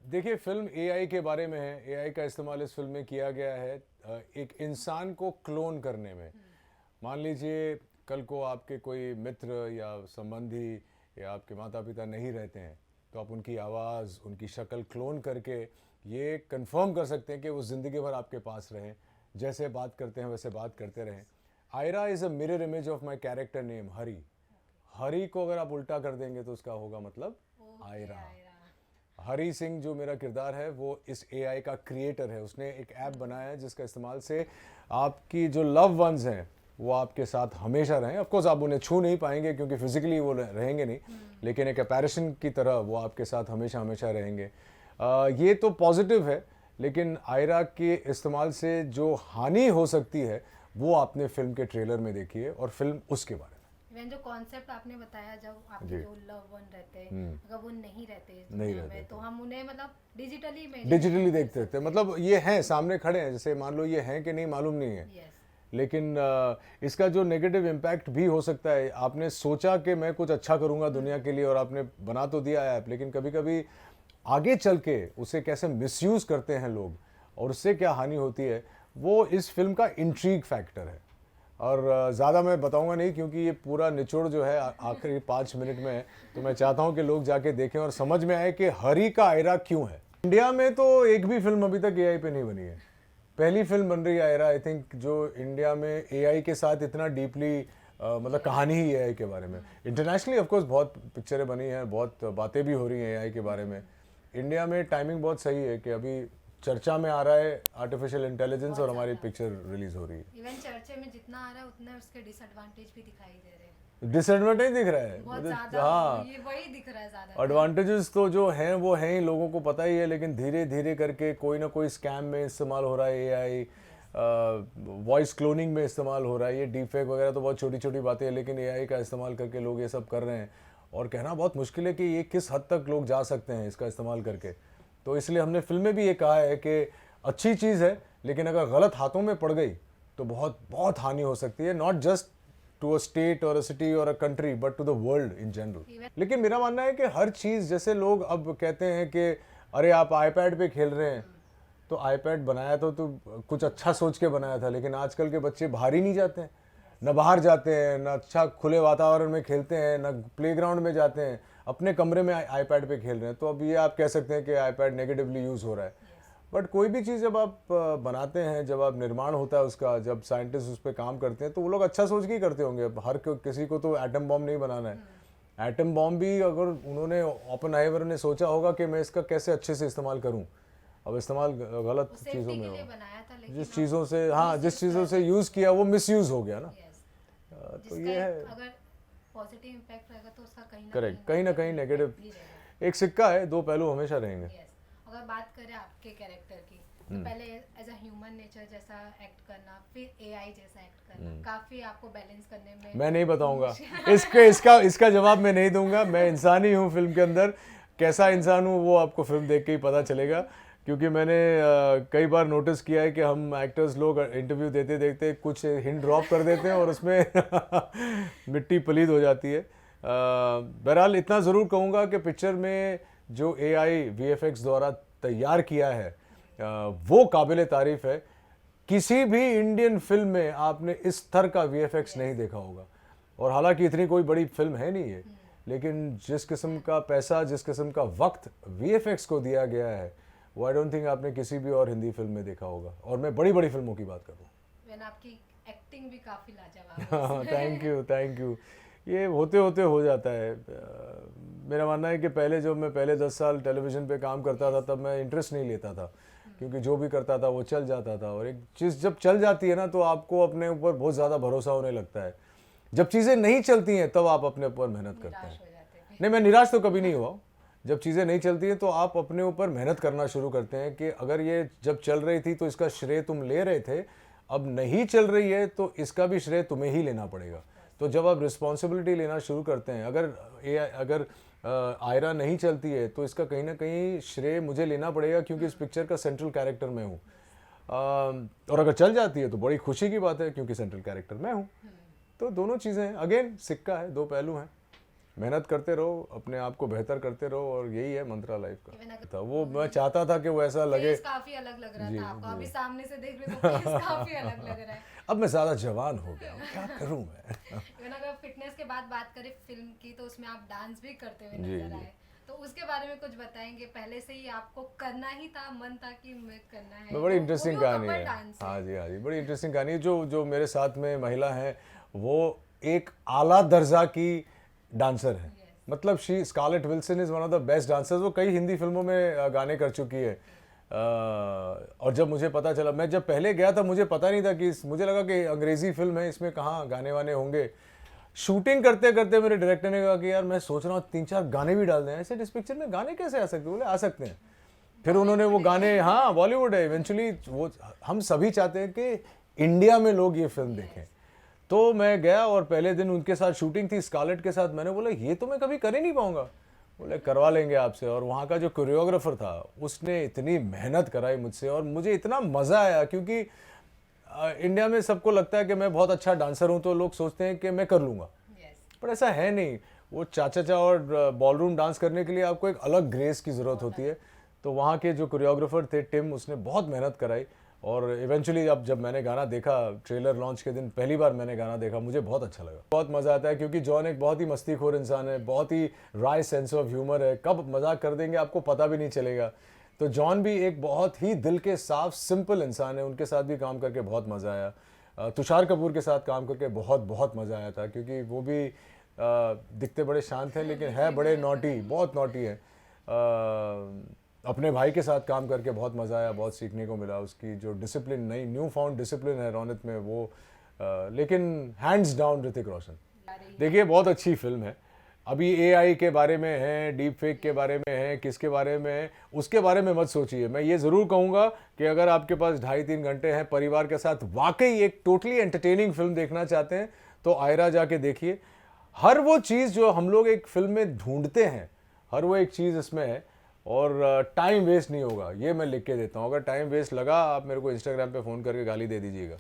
देखिए film AI के बारे में है। एआई का इस्तेमाल इस फिल्म में किया गया है एक इंसान को क्लोन करने में। मान लीजिए कल को आपके कोई मित्र या संबंधी या आपके माता पिता नहीं रहते हैं, तो आप उनकी आवाज़, उनकी शक्ल क्लोन करके ये कंफर्म कर सकते हैं कि वो ज़िंदगी भर आपके पास रहें, जैसे बात करते हैं वैसे बात करते रहें। Aira is a mirror image of my character name Hari. Hari को अगर आप उल्टा कर देंगे तो उसका होगा मतलब आयरा। हरी सिंह जो मेरा किरदार है वो इस एआई का क्रिएटर है। उसने एक ऐप बनाया है जिसका इस्तेमाल से आपकी जो लव वंस हैं वो आपके साथ हमेशा रहें। ऑफ कोर्स आप उन्हें छू नहीं पाएंगे क्योंकि फिजिकली वो रहेंगे नहीं, लेकिन एक अपैरेशन की तरह वो आपके साथ हमेशा हमेशा रहेंगे। ये तो पॉजिटिव है, लेकिन आयरा के इस्तेमाल से जो हानि हो सकती है वो आपने फिल्म के ट्रेलर में देखी है और फिल्म उसके बारे में। इवन जो कॉन्सेप्ट आपने बताया, जब आपके जो लव वन रहते हैं अगर वो नहीं रहते इस नहीं दुनिया रहते में, तो हम उन्हें मतलब डिजिटली देखते थे। मतलब ये हैं, सामने खड़े हैं, जैसे मान लो ये हैं कि नहीं मालूम नहीं है। यस। लेकिन इसका जो नेगेटिव इम्पैक्ट भी हो सकता है। आपने सोचा कि मैं कुछ अच्छा करूंगा दुनिया के लिए और आपने बना तो दिया ऐप, लेकिन कभी कभी आगे चल के उसे कैसे मिसयूज करते हैं लोग और उससे क्या हानि होती है, वो इस फिल्म का इंट्रीग फैक्टर है। और ज़्यादा मैं बताऊंगा नहीं क्योंकि ये पूरा निचोड़ जो है आखिरी 5 मिनट में है, तो मैं चाहता हूं कि लोग जाके देखें और समझ में आए कि हरी का आयरा क्यों है। इंडिया में तो एक भी फिल्म अभी तक एआई पे नहीं बनी है। पहली फिल्म बन रही है आयरा, आई थिंक, जो इंडिया में एआई के साथ इतना डीपली मतलब कहानी ही एआई के बारे में। इंटरनेशनली ऑफ कोर्स बहुत पिक्चरें बनी हैं, बहुत बातें भी हो रही हैं एआई के बारे में। इंडिया में टाइमिंग बहुत सही है कि अभी चर्चा में आ रहा है आर्टिफिशियल इंटेलिजेंस और हमारी पिक्चर रिलीज हो रही है। इवन चर्चे में जितना आ रहा है उतने उसके डिसएडवांटेज भी दिखाई दे रहे हैं। डिसएडवांटेज दिख रहा है बहुत मुझे। ज्यादा हाँ, ये वही दिख रहा है ज्यादा। एडवांटेजेस तो जो हैं वो हैं ही, लोगों को पता ही है, लेकिन धीरे धीरे करके कोई ना कोई स्कैम में इस्तेमाल हो रहा है एआई, वॉइस क्लोनिंग में इस्तेमाल हो रहा है। ये डीपफेक वगैरह तो बहुत छोटी छोटी बातें हैं, लेकिन एआई का इस्तेमाल करके लोग ये सब कर रहे हैं और कहना बहुत मुश्किल है कि ये किस हद तक लोग जा सकते हैं इसका इस्तेमाल करके। तो इसलिए हमने फिल्म में भी ये कहा है कि अच्छी चीज़ है, लेकिन अगर गलत हाथों में पड़ गई तो बहुत बहुत हानि हो सकती है, not just to a state और अ सिटी और a country but to the world in general. लेकिन मेरा मानना है कि हर चीज़, जैसे लोग अब कहते हैं कि अरे आप आईपैड पे खेल रहे हैं, तो आईपैड बनाया तो कुछ अच्छा सोच के बनाया था, लेकिन आजकल के बच्चे बाहर ही नहीं जाते हैं, न बाहर जाते हैं, न अच्छा खुले वातावरण में खेलते हैं, न प्लेग्राउंड में जाते हैं, अपने कमरे में आईपैड पे खेल रहे हैं। तो अब ये आप कह सकते हैं कि आईपैड नेगेटिवली यूज़ हो रहा है। बट कोई भी चीज़ जब आप बनाते हैं, जब आप निर्माण होता है उसका, जब साइंटिस्ट उस पर काम करते हैं, तो वो लोग अच्छा सोच के ही करते होंगे। अब हर किसी को तो एटम बॉम्ब नहीं बनाना है। एटम बॉम्ब भी अगर उन्होंने, ओपेनहाइमर ने सोचा होगा कि मैं इसका कैसे अच्छे से इस्तेमाल करूं, अब इस्तेमाल गलत चीज़ों में हो, जिस चीज़ों से, हाँ, जिस चीज़ों से यूज़ किया वो मिसयूज़ हो गया ना। तो ये है, अगर पॉजिटिव इम्पैक्ट रहेगा तो उसका करेक्ट, कहीं ना कहीं नेगेटिव। एक सिक्का है, दो पहलू हमेशा रहेंगे। अगर बात करें आपके कैरेक्टर की, तो पहले एज अ ह्यूमन नेचर जैसा एक्ट करना, फिर एआई जैसा एक्ट करना, काफी आपको बैलेंस करने में। मैं नहीं बताऊंगा इसका जवाब मैं नहीं दूंगा। मैं इंसान ही हूँ फिल्म के अंदर, कैसा इंसान हूँ वो आपको फिल्म देख के ही पता चलेगा। क्योंकि मैंने कई बार नोटिस किया है कि हम एक्टर्स लोग इंटरव्यू देते देखते कुछ हिंट ड्रॉप कर देते हैं और उसमें मिट्टी पलीद हो जाती है। बहरहाल इतना ज़रूर कहूँगा कि पिक्चर में जो एआई वीएफएक्स द्वारा तैयार किया है वो काबिल तारीफ है। किसी भी इंडियन फिल्म में आपने इस स्तर का वीएफएक्स नहीं देखा होगा। और हालांकि इतनी कोई बड़ी फिल्म है नहीं है, लेकिन जिस किस्म का पैसा, जिस किस्म का वक्त वीएफएक्स को दिया गया है, वो आई डोंट थिंक आपने किसी भी और हिंदी फिल्म में देखा होगा। और मैं बड़ी बड़ी फिल्मों की बात कर रहा हूँ। आपकी एक्टिंग भी काफी लाजवाब है। Thank you, thank you. ये होते होते हो जाता है। मेरा मानना है कि पहले जब मैं पहले 10 साल टेलीविज़न पे काम करता था तब मैं इंटरेस्ट नहीं लेता था, क्योंकि जो भी करता था वो चल जाता था। और एक चीज़ जब चल जाती है ना तो आपको अपने ऊपर बहुत ज़्यादा भरोसा होने लगता है। जब चीज़ें नहीं चलती हैं तब आप अपने ऊपर मेहनत करते हैं। नहीं, मैं निराश तो कभी नहीं हुआ। जब चीज़ें नहीं चलती हैं तो आप अपने ऊपर मेहनत करना शुरू करते हैं कि अगर ये जब चल रही थी तो इसका श्रेय तुम ले रहे थे, अब नहीं चल रही है तो इसका भी श्रेय तुम्हें ही लेना पड़ेगा। तो जब आप रिस्पॉन्सिबिलिटी लेना शुरू करते हैं, अगर आयरा नहीं चलती है तो इसका कहीं ना कहीं श्रेय मुझे लेना पड़ेगा, क्योंकि इस पिक्चर का सेंट्रल कैरेक्टर मैं हूँ। और अगर चल जाती है तो बड़ी खुशी की बात है, क्योंकि सेंट्रल कैरेक्टर मैं हूँ। तो दोनों चीज़ें हैं, अगेन सिक्का है, दो पहलू हैं। मेहनत करते रहो, अपने आप को बेहतर करते रहो, और यही है मंत्रा लाइफ का। Even अगर था वो, मैं चाहता था कि वो ऐसा लगे। फेस काफी अलग लग रहा था आपका, अभी सामने से देख रहे हो फेस काफी अलग लग रहा है। अब मैं ज़्यादा जवान हो गया हूँ, क्या करूँ मैं। इवन अगर फिटनेस के बाद बात करें फिल्म की, तो उसमें आप डांस भी करते हुए जी, नजर जी। आए, तो उसके बारे में कुछ बताएंगे? पहले से ही आपको करना ही था, मन था कि मैं करना है? मैं, बड़ी वो इंटरेस्टिंग भी कहानी कपल है। डांस हाँ जी, हाँ जी, बड़ी इंटरेस्टिंग कहानी है। जो जो मेरे साथ में महिला है, वो एक आला दर्जा की डांसर है। मतलब she Scarlett Wilson is one of the best dancers. वो कई हिंदी फिल्मों में गाने कर चुकी है। और जब मुझे पता चला, मैं जब पहले गया था मुझे पता नहीं था कि मुझे लगा कि अंग्रेज़ी फिल्म है, इसमें कहाँ गाने वाने होंगे। शूटिंग करते करते मेरे डायरेक्टर ने कहा कि यार मैं सोच रहा हूँ 3-4 गाने भी डाल दें। ऐसे इस पिक्चर में गाने कैसे आ सकते हैं? बोले आ सकते हैं। फिर उन्होंने वो गाने, हाँ बॉलीवुड है इवेंचुअली, वो हम सभी चाहते हैं कि इंडिया में लोग ये फिल्म देखें। तो मैं गया और पहले दिन उनके साथ शूटिंग थी स्कारलेट के साथ। मैंने बोला ये तो मैं कभी कर ही नहीं पाऊंगा। बोले करवा लेंगे आपसे। और वहाँ का जो कोरियोग्राफर था उसने इतनी मेहनत कराई मुझसे, और मुझे इतना मज़ा आया, क्योंकि इंडिया में सबको लगता है कि मैं बहुत अच्छा डांसर हूँ, तो लोग सोचते हैं कि मैं कर लूँगा, पर ऐसा है नहीं। वो चाचा और बॉलरूम डांस करने के लिए आपको एक अलग ग्रेस की ज़रूरत होती है। तो वहाँ के जो कोरियोग्राफर थे टिम, उसने बहुत मेहनत कराई। और इवेंचुअली अब जब मैंने गाना देखा, ट्रेलर लॉन्च के दिन पहली बार मैंने गाना देखा, मुझे बहुत अच्छा लगा। बहुत मज़ा आता है, क्योंकि जॉन एक बहुत ही मस्तीखोर इंसान है, बहुत ही राय सेंस ऑफ ह्यूमर है। कब मजाक कर देंगे आपको पता भी नहीं चलेगा। तो जॉन भी एक बहुत ही दिल के साफ सिंपल इंसान है। उनके साथ भी काम करके बहुत मज़ा आया। तुषार कपूर के साथ काम करके बहुत बहुत मज़ा आया था, क्योंकि वो भी दिखते बड़े शांत हैं लेकिन है बड़े नॉटी, बहुत नॉटी है। अपने भाई के साथ काम करके बहुत मज़ा आया, बहुत सीखने को मिला। उसकी जो डिसिप्लिन, नई न्यू फाउंड डिसिप्लिन है रौनक में, वो लेकिन हैंड्स डाउन ऋतिक रोशन। देखिए बहुत अच्छी फिल्म है। अभी एआई के बारे में है, डीप फेक के बारे में है, किसके बारे में है, उसके बारे में मत सोचिए। मैं ये ज़रूर कहूँगा कि अगर आपके पास 2.5-3 घंटे हैं परिवार के साथ, वाकई एक टोटली एंटरटेनिंग फिल्म देखना चाहते हैं, तो आयरा जाके देखिए। हर वो चीज़ जो हम लोग एक फिल्म में ढूंढते हैं, हर वो एक चीज़ इसमें है। और टाइम वेस्ट नहीं होगा, ये मैं लिख के देता हूँ। अगर टाइम वेस्ट लगा, आप मेरे को इंस्टाग्राम पे फ़ोन करके गाली दे दीजिएगा।